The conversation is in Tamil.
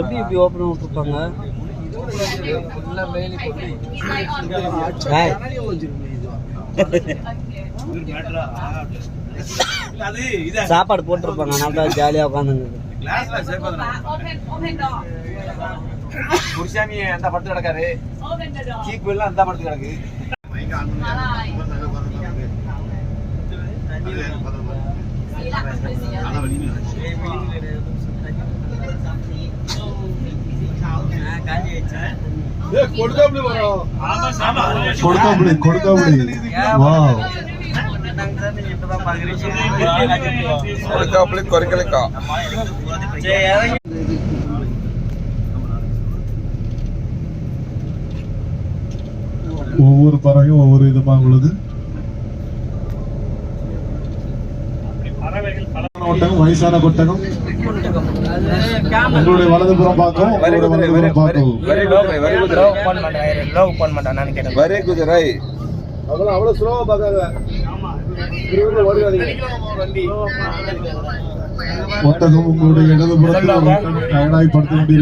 எப்படி இப்படி ஓப்பன் விட்டுருப்பாங்க? சாப்பாடு போட்டிருப்பாங்க, அதனால தான் ஜாலியா உட்காந்துங்க. குருசாமி அந்த படுத்து கிடக்காரு, கீக்கு எல்லாம் அந்த படுத்து கிடக்கு. ஒவ்வொரு பறவையும் ஒவ்வொரு விதமாக உள்ளது. ஒட்டகம், வயசான கொட்டகம். உங்களுடைய வலதுபுறம் பார்க்கவும், வலதுபுறம் பார்க்கவும். அவ்வளவு ஸ்லோவா பார்க்காத. ஒட்டகம் உங்களுடைய இடதுபுறத்தில் டயர்டாய் படுத்த வேண்டிய